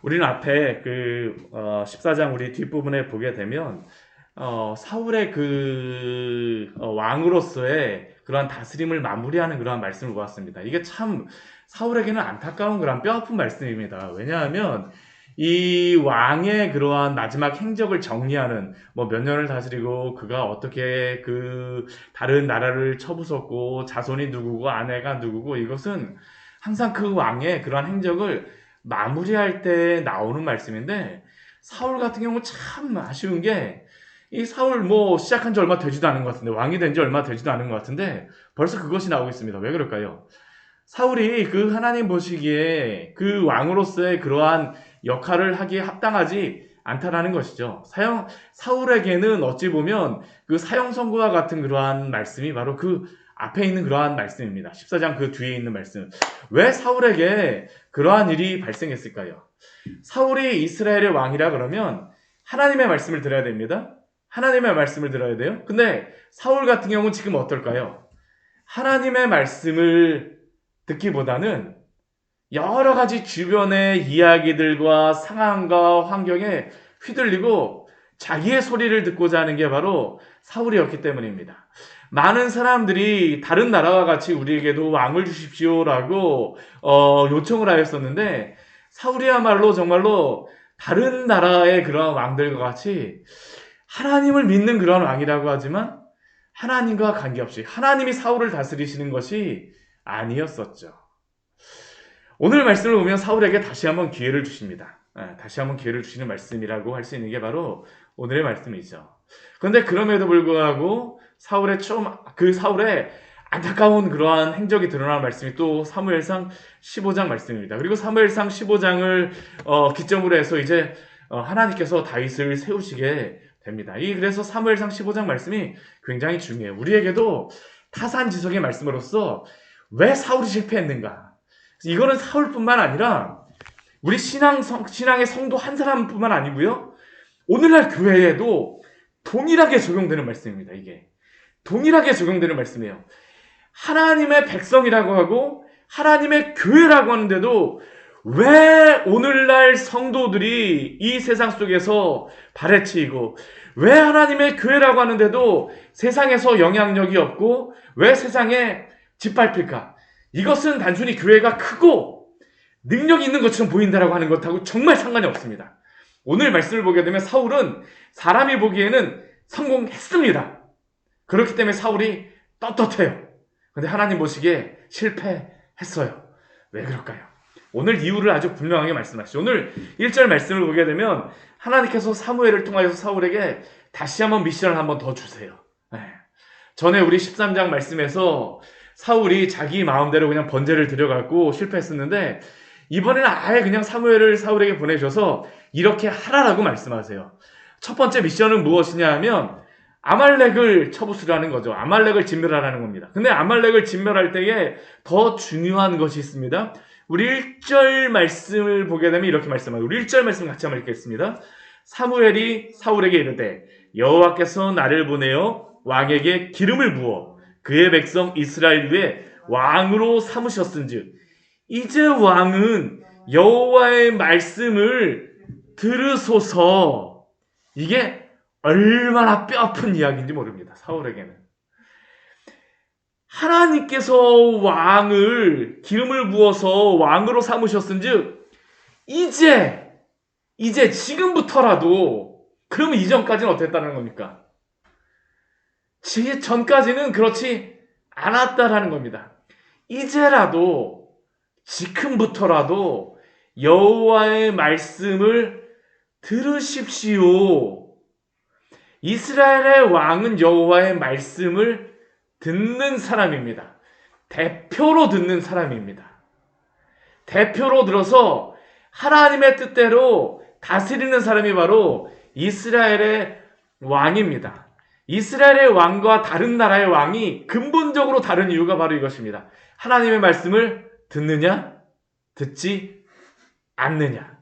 우리는 앞에 14장 우리 뒷부분에 보게 되면 사울의 왕으로서의 그러한 다스림을 마무리하는 그러한 말씀을 보았습니다. 이게 참 사울에게는 안타까운 그런 뼈아픈 말씀입니다. 왜냐하면 이 왕의 그러한 마지막 행적을 정리하는 몇 년을 다스리고 그가 어떻게 다른 나라를 쳐부쉈고 자손이 누구고 아내가 누구고 이것은 항상 그 왕의 그러한 행적을 마무리할 때 나오는 말씀인데 사울 같은 경우 참 아쉬운 게 이 사울 시작한 지 얼마 되지도 않은 것 같은데 왕이 된 지 얼마 되지도 않은 것 같은데 벌써 그것이 나오고 있습니다. 왜 그럴까요? 사울이 하나님 보시기에 왕으로서의 그러한 역할을 하기에 합당하지 않다라는 것이죠. 사울에게는 어찌 보면 사형 선고와 같은 그러한 말씀이 바로 앞에 있는 그러한 말씀입니다. 14장 뒤에 있는 말씀. 왜 사울에게 그러한 일이 발생했을까요? 사울이 이스라엘의 왕이라 그러면 하나님의 말씀을 들어야 됩니다. 하나님의 말씀을 들어야 돼요. 근데 사울 같은 경우는 지금 어떨까요? 하나님의 말씀을 듣기보다는 여러 가지 주변의 이야기들과 상황과 환경에 휘둘리고 자기의 소리를 듣고자 하는 게 바로 사울이었기 때문입니다. 많은 사람들이 다른 나라와 같이 우리에게도 왕을 주십시오라고 요청을 하였었는데 사울이야말로 정말로 다른 나라의 그런 왕들과 같이 하나님을 믿는 그런 왕이라고 하지만 하나님과 관계없이 하나님이 사울을 다스리시는 것이 아니었었죠. 오늘 말씀을 보면 사울에게 다시 한번 기회를 주십니다. 다시 한번 기회를 주시는 말씀이라고 할 수 있는 게 바로 오늘의 말씀이죠. 그런데 그럼에도 불구하고 사울의 안타까운 그러한 행적이 드러나는 말씀이 또 사무엘상 15장 말씀입니다. 그리고 사무엘상 15장을 기점으로 해서 이제 하나님께서 다윗을 세우시게 됩니다. 그래서 사무엘상 15장 말씀이 굉장히 중요해요. 우리에게도 타산지석의 말씀으로서 왜 사울이 실패했는가? 이거는 사울뿐만 아니라 우리 신앙의 성도 한 사람뿐만 아니고요. 오늘날 교회에도 동일하게 적용되는 말씀입니다. 이게 동일하게 적용되는 말씀이에요. 하나님의 백성이라고 하고 하나님의 교회라고 하는데도 왜 오늘날 성도들이 이 세상 속에서 발해치이고 왜 하나님의 교회라고 하는데도 세상에서 영향력이 없고 왜 세상에 짓밟힐까? 이것은 단순히 교회가 크고 능력이 있는 것처럼 보인다라고 하는 것하고 정말 상관이 없습니다. 오늘 말씀을 보게 되면 사울은 사람이 보기에는 성공했습니다. 그렇기 때문에 사울이 떳떳해요. 근데 하나님 보시기에 실패했어요. 왜 그럴까요? 오늘 이유를 아주 분명하게 말씀하시죠. 오늘 1절 말씀을 보게 되면 하나님께서 사무엘을 통하여서 사울에게 다시 한번 미션을 한번 더 주세요. 전에 우리 13장 말씀에서 사울이 자기 마음대로 그냥 번제를 드려갖고 실패했었는데 이번에는 아예 그냥 사무엘을 사울에게 보내셔서 이렇게 하라라고 말씀하세요. 첫 번째 미션은 무엇이냐 하면 아말렉을 쳐부수라는 거죠. 아말렉을 진멸하라는 겁니다. 근데 아말렉을 진멸할 때에 더 중요한 것이 있습니다. 우리 1절 말씀을 보게 되면 이렇게 말씀합니다. 우리 1절 말씀 같이 한번 읽겠습니다. 사무엘이 사울에게 이르되 여호와께서 나를 보내어 왕에게 기름을 부어 그의 백성 이스라엘 위에 왕으로 삼으셨은즉 이제 왕은 여호와의 말씀을 들으소서. 이게 얼마나 뼈아픈 이야기인지 모릅니다. 사울에게는. 하나님께서 왕을 기름을 부어서 왕으로 삼으셨은즉 이제 지금부터라도 그러면 이전까지는 어땠다는 겁니까? 전까지는 그렇지 않았다라는 겁니다. 이제라도 지금부터라도 여호와의 말씀을 들으십시오. 이스라엘의 왕은 여호와의 말씀을 듣는 사람입니다. 대표로 듣는 사람입니다. 대표로 들어서 하나님의 뜻대로 다스리는 사람이 바로 이스라엘의 왕입니다. 이스라엘의 왕과 다른 나라의 왕이 근본적으로 다른 이유가 바로 이것입니다. 하나님의 말씀을 듣느냐? 듣지 않느냐?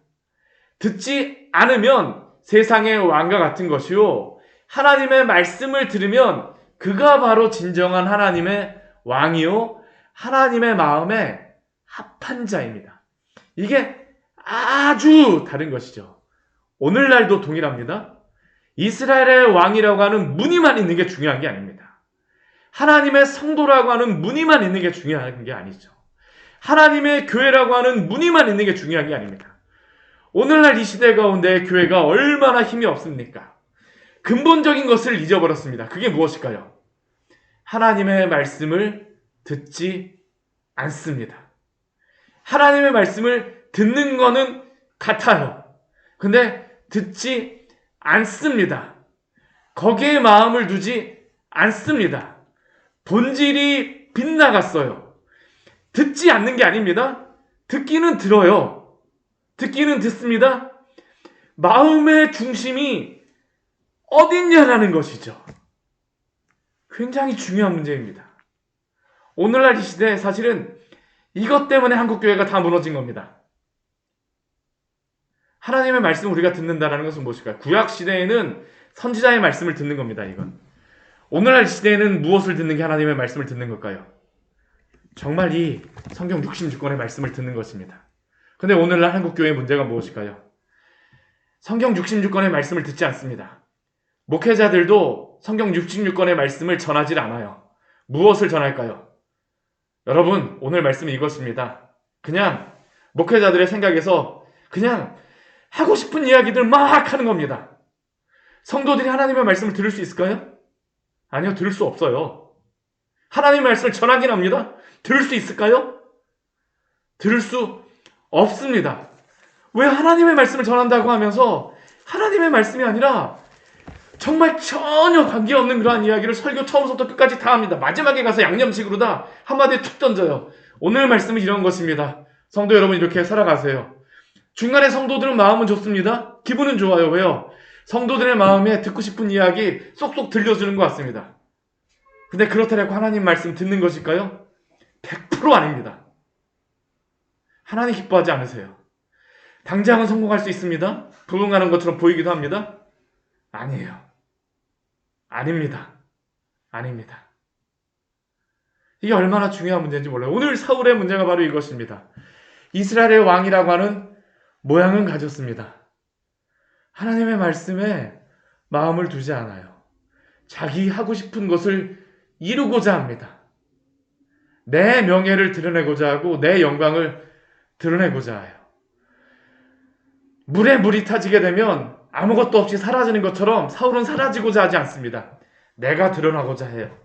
듣지 않으면 세상의 왕과 같은 것이요. 하나님의 말씀을 들으면 그가 바로 진정한 하나님의 왕이요. 하나님의 마음에 합한 자입니다. 이게 아주 다른 것이죠. 오늘날도 동일합니다. 이스라엘의 왕이라고 하는 무늬만 있는 게 중요한 게 아닙니다. 하나님의 성도라고 하는 무늬만 있는 게 중요한 게 아니죠. 하나님의 교회라고 하는 무늬만 있는 게 중요한 게 아닙니다. 오늘날 이 시대 가운데 교회가 얼마나 힘이 없습니까? 근본적인 것을 잊어버렸습니다. 그게 무엇일까요? 하나님의 말씀을 듣지 않습니다. 하나님의 말씀을 듣는 거는 같아요. 근데 듣지 않습니다. 거기에 마음을 두지 않습니다. 본질이 빗나갔어요. 듣지 않는 게 아닙니다. 듣기는 들어요. 듣기는 듣습니다. 마음의 중심이 어딨냐라는 것이죠. 굉장히 중요한 문제입니다. 오늘날 이 시대에 사실은 이것 때문에 한국교회가 다 무너진 겁니다. 하나님의 말씀을 우리가 듣는다는 것은 무엇일까요? 구약시대에는 선지자의 말씀을 듣는 겁니다. 이건. 오늘날 시대에는 무엇을 듣는 게 하나님의 말씀을 듣는 걸까요? 정말 이 성경 66권의 말씀을 듣는 것입니다. 근데 오늘날 한국교회의 문제가 무엇일까요? 성경 66권의 말씀을 듣지 않습니다. 목회자들도 성경 66권의 말씀을 전하지 않아요. 무엇을 전할까요? 여러분, 오늘 말씀은 이것입니다. 그냥 목회자들의 생각에서 그냥 하고 싶은 이야기들 막 하는 겁니다. 성도들이 하나님의 말씀을 들을 수 있을까요? 아니요, 들을 수 없어요. 하나님의 말씀을 전하긴 합니다. 들을 수 있을까요? 들을 수 없습니다. 왜 하나님의 말씀을 전한다고 하면서 하나님의 말씀이 아니라 정말 전혀 관계없는 그러한 이야기를 설교 처음부터 끝까지 다 합니다. 마지막에 가서 양념식으로 다 한마디에 툭 던져요. 오늘 말씀은 이런 것입니다. 성도 여러분, 이렇게 살아가세요. 중간에 성도들은 마음은 좋습니다. 기분은 좋아요. 왜요? 성도들의 마음에 듣고 싶은 이야기 쏙쏙 들려주는 것 같습니다. 근데 그렇다고 하나님 말씀 듣는 것일까요? 100% 아닙니다. 하나님 기뻐하지 않으세요. 당장은 성공할 수 있습니다. 부흥하는 것처럼 보이기도 합니다. 아니에요. 아닙니다. 아닙니다. 이게 얼마나 중요한 문제인지 몰라요. 오늘 사울의 문제가 바로 이것입니다. 이스라엘의 왕이라고 하는 모양은 가졌습니다. 하나님의 말씀에 마음을 두지 않아요. 자기 하고 싶은 것을 이루고자 합니다. 내 명예를 드러내고자 하고 내 영광을 드러내고자 해요. 물에 물이 타지게 되면 아무것도 없이 사라지는 것처럼 사울은 사라지고자 하지 않습니다. 내가 드러나고자 해요.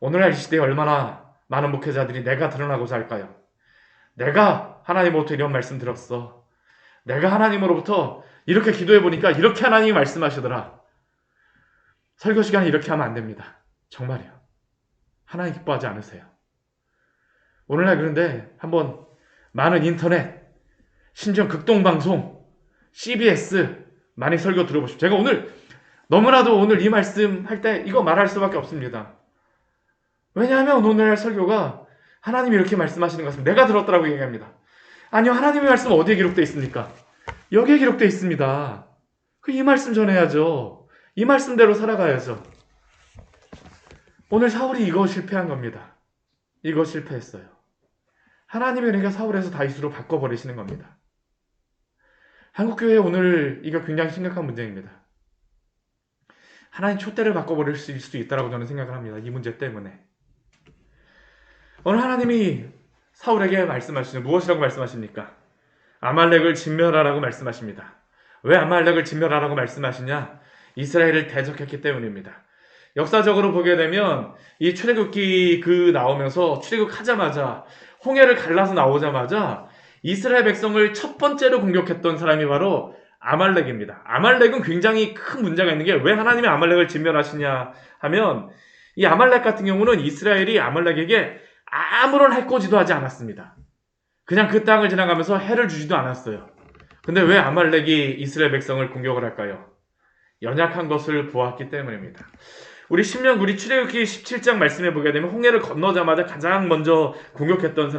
오늘날 이 시대에 얼마나 많은 목회자들이 내가 드러나고자 할까요? 내가 하나님으로부터 이런 말씀 들었어. 내가 하나님으로부터 이렇게 기도해보니까 이렇게 하나님이 말씀하시더라. 설교 시간에 이렇게 하면 안 됩니다. 정말이요. 하나님 기뻐하지 않으세요. 오늘날 그런데 한번 많은 인터넷, 심지어 극동방송, CBS 많이 설교 들어보십시오. 제가 너무나도 오늘 이 말씀 할 때 이거 말할 수밖에 없습니다. 왜냐하면 오늘 설교가 하나님이 이렇게 말씀하시는 것 같습니다. 내가 들었다라고 얘기합니다. 아니요, 하나님의 말씀은 어디에 기록되어 있습니까? 여기에 기록되어 있습니다. 이 말씀 전해야죠. 이 말씀대로 살아가야죠. 오늘 사울이 이거 실패한 겁니다. 이거 실패했어요. 하나님이 그러니까 사울에서 다윗으로 바꿔버리시는 겁니다. 한국교회 오늘 이거 굉장히 심각한 문제입니다. 하나님 촛대를 바꿔버릴 수 있다고 저는 생각을 합니다. 이 문제 때문에. 오늘 하나님이 사울에게 말씀하시는 무엇이라고 말씀하십니까? 아말렉을 진멸하라고 말씀하십니다. 왜 아말렉을 진멸하라고 말씀하시냐? 이스라엘을 대적했기 때문입니다. 역사적으로 보게 되면 이 출애굽기 나오면서 출애굽하자마자 홍해를 갈라서 나오자마자 이스라엘 백성을 첫 번째로 공격했던 사람이 바로 아말렉입니다. 아말렉은 굉장히 큰 문제가 있는 게 왜 하나님이 아말렉을 진멸하시냐 하면 이 아말렉 같은 경우는 이스라엘이 아말렉에게 아무런 해코지도 하지 않았습니다. 그냥 그 땅을 지나가면서 해를 주지도 않았어요. 근데 왜 아말렉이 이스라엘 백성을 공격을 할까요? 연약한 것을 보았기 때문입니다. 우리 출애굽기 17장 말씀해 보게 되면 홍해를 건너자마자 가장 먼저 공격했던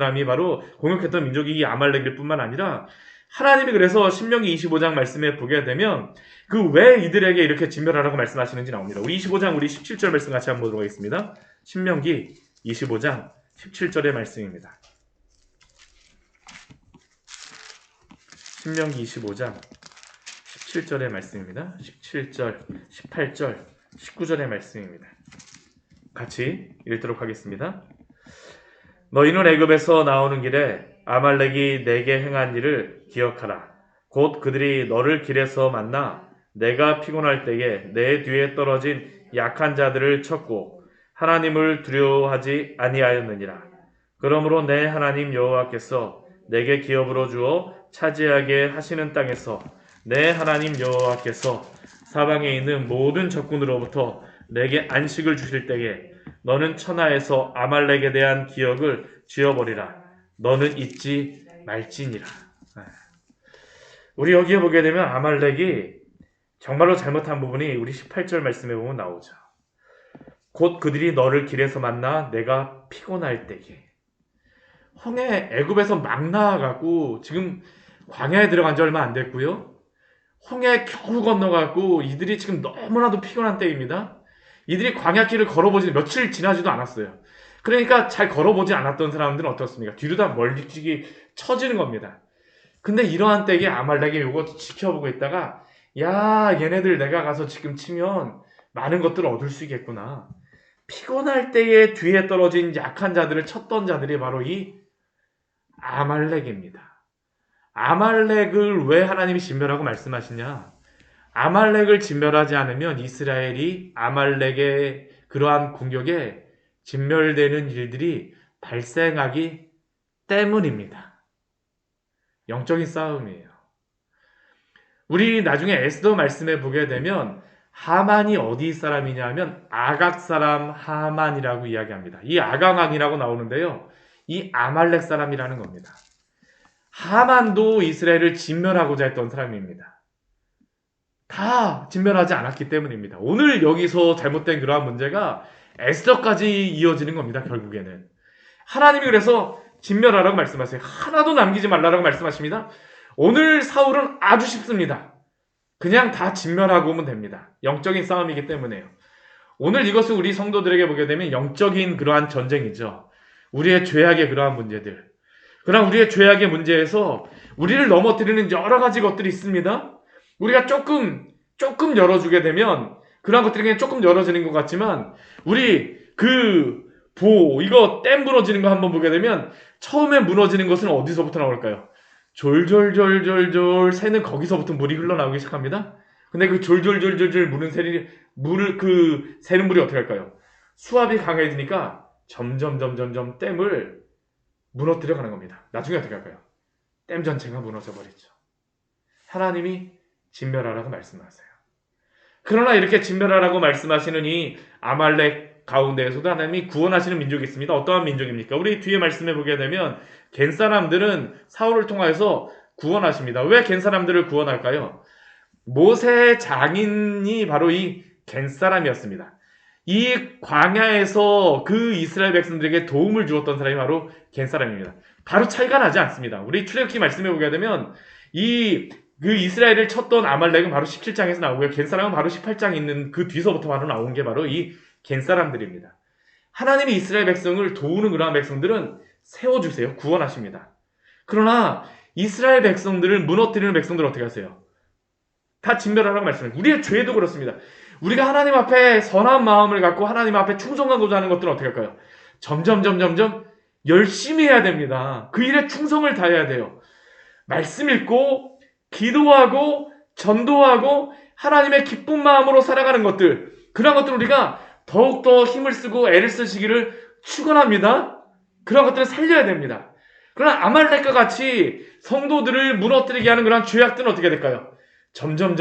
민족이 이 아말렉일 뿐만 아니라 하나님이 그래서 신명기 25장 말씀에 보게 되면 그 왜 이들에게 이렇게 진멸하라고 말씀하시는지 나옵니다. 우리 25장 우리 17절 말씀 같이 한번 보도록 하겠습니다. 신명기 25장 17절의 말씀입니다. 신명기 25장 17절의 말씀입니다. 17절, 18절, 19절의 말씀입니다. 같이 읽도록 하겠습니다. 너희는 애굽에서 나오는 길에 아말렉이 내게 행한 일을 기억하라. 곧 그들이 너를 길에서 만나 내가 피곤할 때에 내 뒤에 떨어진 약한 자들을 쳤고 하나님을 두려워하지 아니하였느니라. 그러므로 내 하나님 여호와께서 내게 기업으로 주어 차지하게 하시는 땅에서 내 하나님 여호와께서 사방에 있는 모든 적군으로부터 내게 안식을 주실 때에 너는 천하에서 아말렉에 대한 기억을 지워버리라. 너는 잊지 말지니라. 우리 여기에 보게 되면 아말렉이 정말로 잘못한 부분이 우리 18절 말씀에 보면 나오죠. 곧 그들이 너를 길에서 만나 내가 피곤할 때에. 홍해 애굽에서 막 나와갖고 지금 광야에 들어간 지 얼마 안 됐고요. 홍해 겨우 건너갖고 이들이 지금 너무나도 피곤한 때입니다. 이들이 광야길을 걸어보지 며칠 지나지도 않았어요. 그러니까 잘 걸어보지 않았던 사람들은 어떻습니까? 뒤로 다 멀찍이 처지는 겁니다. 근데 이러한 때에 아말렉이 이거 지켜보고 있다가 야 얘네들 내가 가서 지금 치면 많은 것들을 얻을 수 있겠구나. 피곤할 때에 뒤에 떨어진 약한 자들을 쳤던 자들이 바로 이 아말렉입니다. 아말렉을 왜 하나님이 진멸하고 말씀하시냐? 아말렉을 진멸하지 않으면 이스라엘이 아말렉의 그러한 공격에 진멸되는 일들이 발생하기 때문입니다. 영적인 싸움이에요. 우리 나중에 에스더 말씀에 보게 되면 하만이 어디 사람이냐 하면 아각 사람 하만이라고 이야기합니다. 이 아강왕이라고 나오는데요. 이 아말렉 사람이라는 겁니다. 하만도 이스라엘을 진멸하고자 했던 사람입니다. 다 진멸하지 않았기 때문입니다. 오늘 여기서 잘못된 그러한 문제가 에스더까지 이어지는 겁니다. 결국에는 하나님이 그래서 진멸하라고 말씀하세요. 하나도 남기지 말라라고 말씀하십니다. 오늘 사울은 아주 쉽습니다. 그냥 다 진멸하고 오면 됩니다. 영적인 싸움이기 때문에요. 오늘 이것을 우리 성도들에게 보게 되면 영적인 그러한 전쟁이죠. 우리의 죄악의 그러한 문제들. 그러나 우리의 죄악의 문제에서 우리를 넘어뜨리는 여러 가지 것들이 있습니다. 우리가 조금 열어주게 되면 그런 것들이 그냥 조금 열어지는 것 같지만 우리 이거 댐 무너지는 거 한번 보게 되면 처음에 무너지는 것은 어디서부터 나올까요? 졸졸졸졸졸 새는 거기서부터 물이 흘러나오기 시작합니다. 근데 그 졸졸졸졸졸 새는 물이 어떻게 할까요? 수압이 강해지니까 점점 댐을 무너뜨려가는 겁니다. 나중에 어떻게 할까요? 댐 전체가 무너져 버리죠. 하나님이 진멸하라고 말씀하세요. 그러나 이렇게 진멸하라고 말씀하시는 이 아말렉 가운데에서도 하나님이 구원하시는 민족이 있습니다. 어떠한 민족입니까? 우리 뒤에 말씀해 보게 되면 겐 사람들은 사울을 통하여서 구원하십니다. 왜 겐 사람들을 구원할까요? 모세의 장인이 바로 이 겐 사람이었습니다. 이 광야에서 그 이스라엘 백성들에게 도움을 주었던 사람이 바로 겐 사람입니다. 바로 차이가 나지 않습니다. 우리 출애굽기 말씀해 보게 되면 그 이스라엘을 쳤던 아말렉은 바로 17장에서 나오고요. 겐 사람은 바로 18장에 있는 그 뒤서부터 바로 나온 게 바로 이 겐 사람들입니다. 하나님이 이스라엘 백성을 도우는 그러한 백성들은 세워주세요. 구원하십니다. 그러나 이스라엘 백성들을 무너뜨리는 백성들 어떻게 하세요? 다 진멸하라고 말씀해요. 우리의 죄도 그렇습니다. 우리가 하나님 앞에 선한 마음을 갖고 하나님 앞에 충성하고자 하는 것들은 어떻게 할까요? 점점 열심히 해야 됩니다. 그 일에 충성을 다해야 돼요. 말씀 읽고 기도하고 전도하고 하나님의 기쁜 마음으로 살아가는 것들, 그런 것들 우리가 더욱더 힘을 쓰고 애를 쓰시기를 축원합니다. 그런 것들을 살려야 됩니다. 그러나 아말렉과 같이 성도들을 무너뜨리게 하는 그런 죄악들은 어떻게 될까요? 점점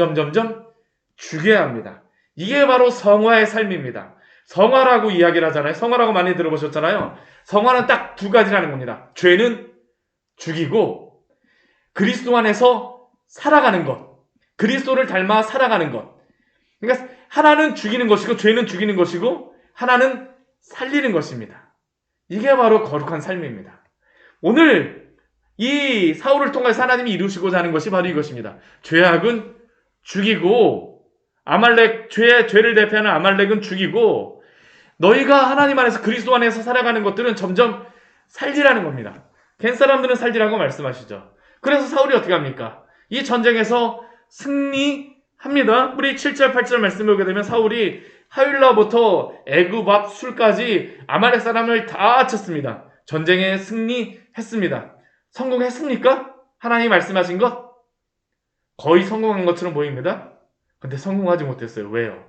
죽여야 합니다. 이게 바로 성화의 삶입니다. 성화라고 이야기를 하잖아요. 성화라고 많이 들어보셨잖아요. 성화는 딱 두 가지라는 겁니다. 죄는 죽이고 그리스도 안에서 살아가는 것. 그리스도를 닮아 살아가는 것. 그러니까 하나는 죽이는 것이고 죄는 죽이는 것이고 하나는 살리는 것입니다. 이게 바로 거룩한 삶입니다. 오늘 이 사울을 통해서 하나님이 이루시고자 하는 것이 바로 이것입니다. 죄악은 죽이고 죄를 대표하는 아말렉은 죽이고 너희가 하나님 안에서 그리스도 안에서 살아가는 것들은 점점 살리라는 겁니다. 겐 사람들은 살리라고 말씀하시죠. 그래서 사울이 어떻게 합니까? 이 전쟁에서 승리합니다. 우리 7절 8절 말씀을 보게 되면 사울이 하윌라부터 애굽 앞 술까지 아말렉 사람을 다 쳤습니다. 전쟁에 승리했습니다. 성공했습니까? 하나님이 말씀하신 것? 거의 성공한 것처럼 보입니다. 근데 성공하지 못했어요. 왜요?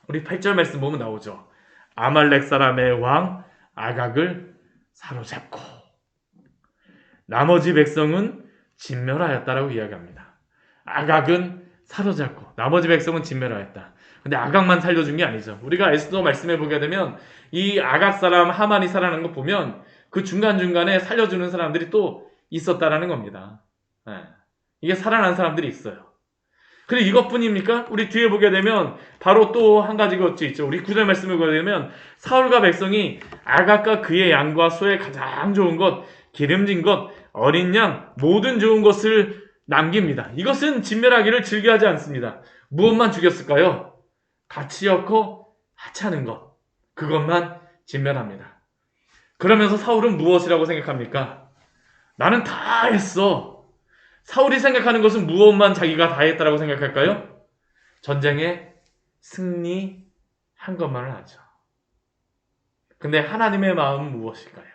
우리 8절 말씀 보면 나오죠. 아말렉 사람의 왕 아각을 사로잡고 나머지 백성은 진멸하였다라고 이야기합니다. 아각은 사로잡고 나머지 백성은 진멸하였다. 근데 아각만 살려준 게 아니죠. 우리가 에스더 말씀해 보게 되면 이 아각 사람 하만이 살아난 거 보면 그 중간중간에 살려주는 사람들이 또 있었다라는 겁니다. 네. 이게 살아난 사람들이 있어요. 그리고 이것뿐입니까? 우리 뒤에 보게 되면 바로 또 한 가지 것이 있죠. 우리 9절 말씀을 보게 되면 사울과 백성이 아각과 그의 양과 소의 가장 좋은 것, 기름진 것, 어린 양, 모든 좋은 것을 남깁니다. 이것은 진멸하기를 즐겨하지 않습니다. 무엇만 죽였을까요? 가치였고 하찮은 것, 그것만 진멸합니다. 그러면서 사울은 무엇이라고 생각합니까? 나는 다 했어. 사울이 생각하는 것은 무엇만 자기가 다 했다라고 생각할까요? 전쟁에 승리한 것만을 하죠. 근데 하나님의 마음은 무엇일까요?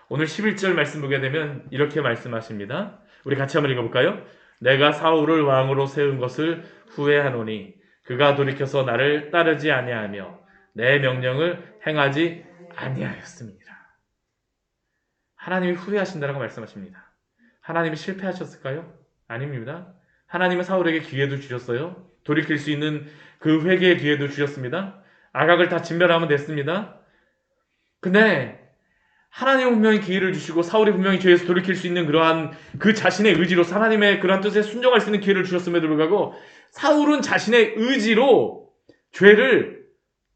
오늘 11절 말씀 보게 되면 이렇게 말씀하십니다. 우리 같이 한번 읽어볼까요? 내가 사울을 왕으로 세운 것을 후회하노니 그가 돌이켜서 나를 따르지 아니하며 내 명령을 행하지 아니하였습니다. 하나님이 후회하신다라고 말씀하십니다. 하나님이 실패하셨을까요? 아닙니다. 하나님은 사울에게 기회도 주셨어요. 돌이킬 수 있는 그 회개의 기회도 주셨습니다. 아각을 다 진멸하면 됐습니다. 근데 하나님은 분명히 기회를 주시고 사울이 분명히 죄에서 돌이킬 수 있는 그러한 그 자신의 의지로 하나님의 그러한 뜻에 순종할 수 있는 기회를 주셨음에도 불구하고 사울은 자신의 의지로 죄를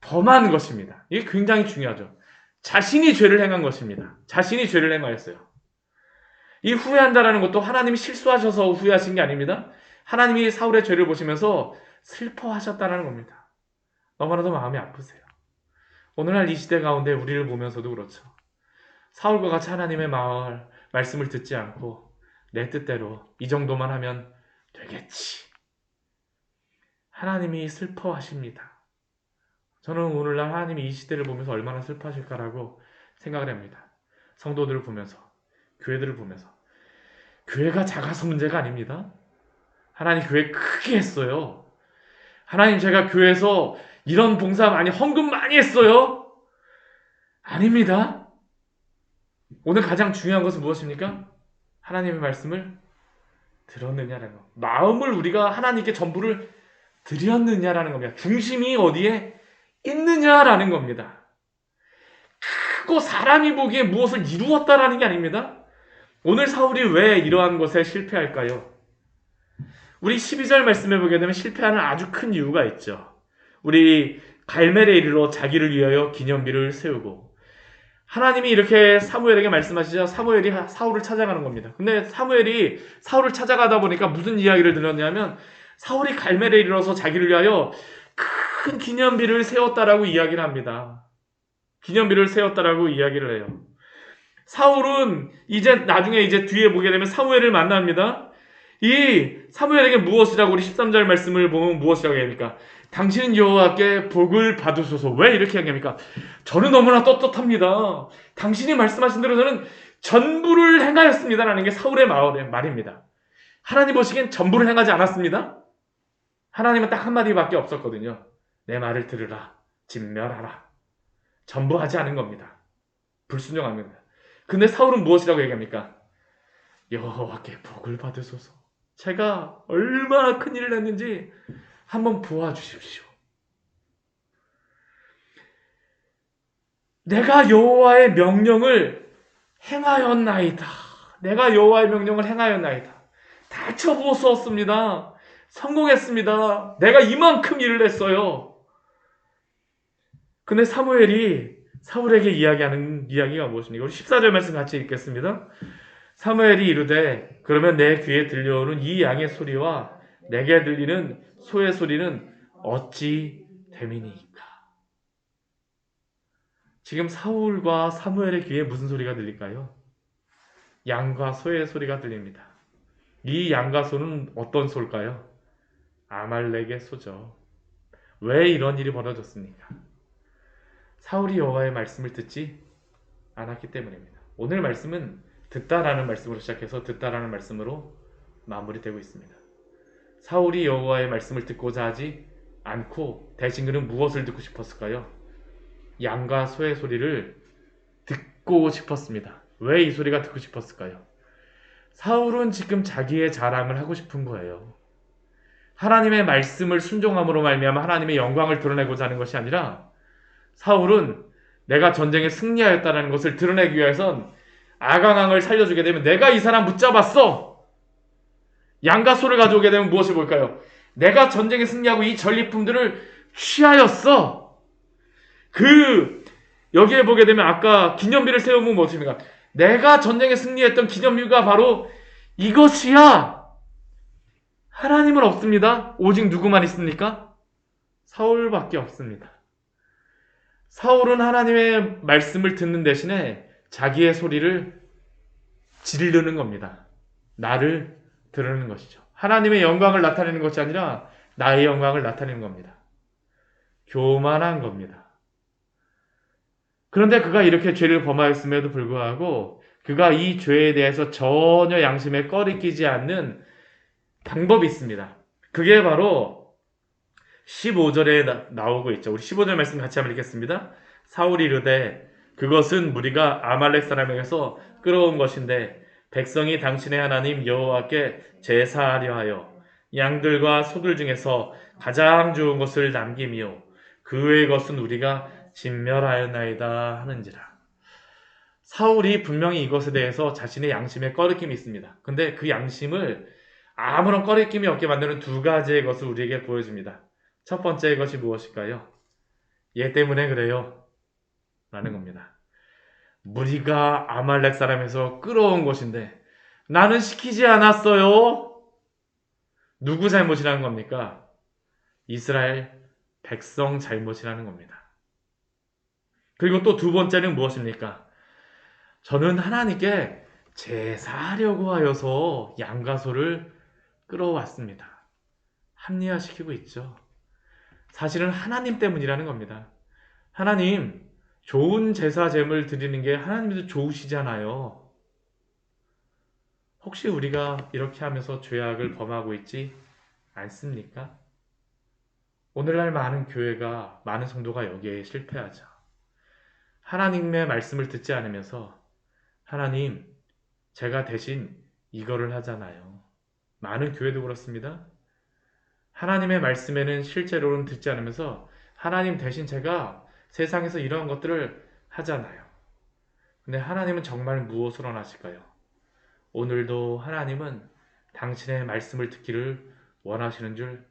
범한 것입니다. 이게 굉장히 중요하죠. 자신이 죄를 행한 것입니다. 자신이 죄를 행하였어요. 이 후회한다라는 것도 하나님이 실수하셔서 후회하신 게 아닙니다. 하나님이 사울의 죄를 보시면서 슬퍼하셨다는 겁니다. 너무나도 마음이 아프세요. 오늘날 이 시대 가운데 우리를 보면서도 그렇죠. 사울과 같이 하나님의 말씀을 듣지 않고 내 뜻대로 이 정도만 하면 되겠지. 하나님이 슬퍼하십니다. 저는 오늘날 하나님이 이 시대를 보면서 얼마나 슬퍼하실까라고 생각을 합니다. 성도들을 보면서, 교회들을 보면서. 교회가 작아서 문제가 아닙니다. 하나님 교회 크게 했어요. 하나님 제가 교회에서 이런 봉사 많이 헌금 많이 했어요. 아닙니다. 오늘 가장 중요한 것은 무엇입니까? 하나님의 말씀을 들었느냐라는 것. 마음을 우리가 하나님께 전부를 드렸느냐라는 겁니다. 중심이 어디에 있느냐라는 겁니다. 크고 사람이 보기에 무엇을 이루었다라는 게 아닙니다. 오늘 사울이 왜 이러한 것에 실패할까요? 우리 12절 말씀해 보게 되면 실패하는 아주 큰 이유가 있죠. 우리 갈멜에 이르러 자기를 위하여 기념비를 세우고 하나님이 이렇게 사무엘에게 말씀하시자 사무엘이 사울을 찾아가는 겁니다. 근데 사무엘이 사울을 찾아가다 보니까 무슨 이야기를 들었냐면 사울이 갈멜에 이르러서 자기를 위하여 큰 기념비를 세웠다라고 이야기를 합니다. 기념비를 세웠다라고 이야기를 해요. 사울은 나중에 뒤에 보게 되면 사무엘을 만납니다. 이 사무엘에게 무엇이라고 우리 13절 말씀을 보면 무엇이라고 합니까? 당신은 여호와께 복을 받으소서. 왜 이렇게 얘기합니까? 저는 너무나 떳떳합니다. 당신이 말씀하신 대로 저는 전부를 행하였습니다라는 게 사울의 말입니다. 하나님 보시기엔 전부를 행하지 않았습니다. 하나님은 딱 한마디밖에 없었거든요. 내 말을 들으라. 진멸하라. 전부 하지 않은 겁니다. 불순종합니다. 근데 사울은 무엇이라고 얘기합니까? 여호와께 복을 받으소서. 제가 얼마나 큰 일을 했는지 한번 보아주십시오. 내가 여호와의 명령을 행하였나이다. 내가 여호와의 명령을 행하였나이다. 다 쳐부었습니다. 성공했습니다. 내가 이만큼 일을 했어요. 근데 사무엘이 사울에게 이야기하는 이야기가 무엇입니까? 우리 14절 말씀 같이 읽겠습니다. 사무엘이 이르되 그러면 내 귀에 들려오는 이 양의 소리와 내게 들리는 소의 소리는 어찌 됨이니까? 지금 사울과 사무엘의 귀에 무슨 소리가 들릴까요? 양과 소의 소리가 들립니다. 이 양과 소는 어떤 소일까요? 아말렉의 소죠. 왜 이런 일이 벌어졌습니까? 사울이 여호와의 말씀을 듣지 않았기 때문입니다. 오늘 말씀은 듣다라는 말씀으로 시작해서 듣다라는 말씀으로 마무리되고 있습니다. 사울이 여호와의 말씀을 듣고자 하지 않고 대신 그는 무엇을 듣고 싶었을까요? 양과 소의 소리를 듣고 싶었습니다. 왜 이 소리가 듣고 싶었을까요? 사울은 지금 자기의 자랑을 하고 싶은 거예요. 하나님의 말씀을 순종함으로 말미암아 하나님의 영광을 드러내고자 하는 것이 아니라 사울은 내가 전쟁에 승리하였다는 것을 드러내기 위해선 아강왕을 살려주게 되면 내가 이 사람 붙잡았어. 양과 소를 가져오게 되면 무엇을 볼까요? 내가 전쟁에 승리하고 이 전리품들을 취하였어. 여기에 보게 되면 아까 기념비를 세우면 무엇입니까? 내가 전쟁에 승리했던 기념비가 바로 이것이야. 하나님은 없습니다. 오직 누구만 있습니까? 사울밖에 없습니다. 사울은 하나님의 말씀을 듣는 대신에 자기의 소리를 지르는 겁니다. 나를 드러내는 것이죠. 하나님의 영광을 나타내는 것이 아니라 나의 영광을 나타내는 겁니다. 교만한 겁니다. 그런데 그가 이렇게 죄를 범하였음에도 불구하고 그가 이 죄에 대해서 전혀 양심에 꺼리끼지 않는 방법이 있습니다. 그게 바로 15절에 나오고 있죠. 우리 15절 말씀 같이 한번 읽겠습니다. 사울이 이르되 그것은 무리가 아말렉 사람에게서 끌어온 것인데 백성이 당신의 하나님 여호와께 제사하려 하여 양들과 소들 중에서 가장 좋은 것을 남김이요 그 외의 것은 우리가 진멸하였나이다 하는지라. 사울이 분명히 이것에 대해서 자신의 양심에 꺼리낌이 있습니다. 근데 그 양심을 아무런 꺼리낌이 없게 만드는 두 가지의 것을 우리에게 보여줍니다. 첫 번째 것이 무엇일까요? 얘 때문에 그래요 라는 겁니다. 무리가 아말렉 사람에서 끌어온 것인데 나는 시키지 않았어요. 누구 잘못이라는 겁니까? 이스라엘 백성 잘못이라는 겁니다. 그리고 또 두 번째는 무엇입니까? 저는 하나님께 제사하려고 하여서 양과 소를 끌어왔습니다. 합리화시키고 있죠. 사실은 하나님 때문이라는 겁니다. 하나님, 좋은 제사 제물 드리는 게 하나님도 좋으시잖아요. 혹시 우리가 이렇게 하면서 죄악을 범하고 있지 않습니까? 오늘날 많은 교회가, 많은 성도가 여기에 실패하죠. 하나님의 말씀을 듣지 않으면서 하나님, 제가 대신 이거를 하잖아요. 많은 교회도 그렇습니다. 하나님의 말씀에는 실제로는 듣지 않으면서 하나님 대신 제가 세상에서 이러한 것들을 하잖아요. 근데 하나님은 정말 무엇을 원하실까요? 오늘도 하나님은 당신의 말씀을 듣기를 원하시는 줄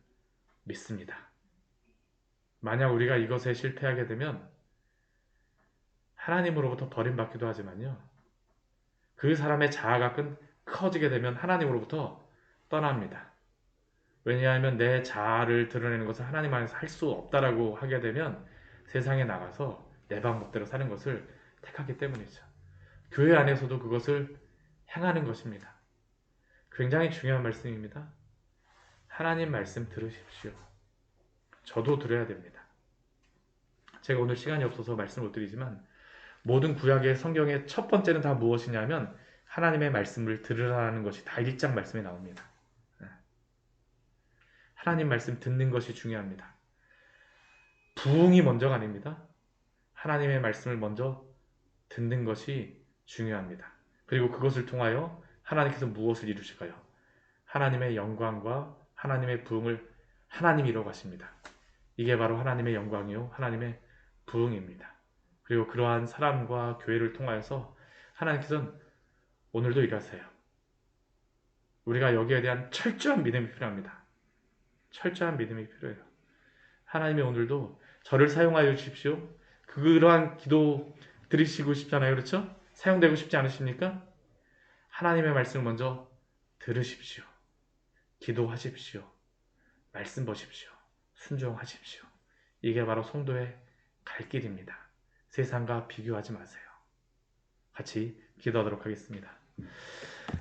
믿습니다. 만약 우리가 이것에 실패하게 되면 하나님으로부터 버림받기도 하지만요. 그 사람의 자아가 커지게 되면 하나님으로부터 떠납니다. 왜냐하면 내 자아를 드러내는 것을 하나님 안에서 할 수 없다라고 하게 되면 세상에 나가서 내 방법대로 사는 것을 택하기 때문이죠. 교회 안에서도 그것을 행하는 것입니다. 굉장히 중요한 말씀입니다. 하나님 말씀 들으십시오. 저도 들어야 됩니다. 제가 오늘 시간이 없어서 말씀을 못 드리지만 모든 구약의 성경의 첫 번째는 다 무엇이냐면 하나님의 말씀을 들으라는 것이 다 1장 말씀에 나옵니다. 하나님 말씀 듣는 것이 중요합니다. 부흥이 먼저가 아닙니다. 하나님의 말씀을 먼저 듣는 것이 중요합니다. 그리고 그것을 통하여 하나님께서 무엇을 이루실까요? 하나님의 영광과 하나님의 부흥을 하나님이 이루어 가십니다. 이게 바로 하나님의 영광이요 하나님의 부흥입니다. 그리고 그러한 사람과 교회를 통하여서 하나님께서는 오늘도 일하세요. 우리가 여기에 대한 철저한 믿음이 필요합니다. 철저한 믿음이 필요해요. 하나님이 오늘도 저를 사용하여 주십시오. 그러한 기도 드리시고 싶잖아요. 그렇죠? 사용되고 싶지 않으십니까? 하나님의 말씀을 먼저 들으십시오. 기도하십시오. 말씀 보십시오. 순종하십시오. 이게 바로 성도의 갈 길입니다. 세상과 비교하지 마세요. 같이 기도하도록 하겠습니다.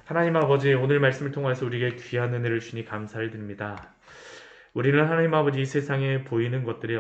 하나님 아버지, 오늘 말씀을 통해서 우리에게 귀한 은혜를 주니 감사를 드립니다. 우리는 하나님 아버지 이 세상에 보이는 것들에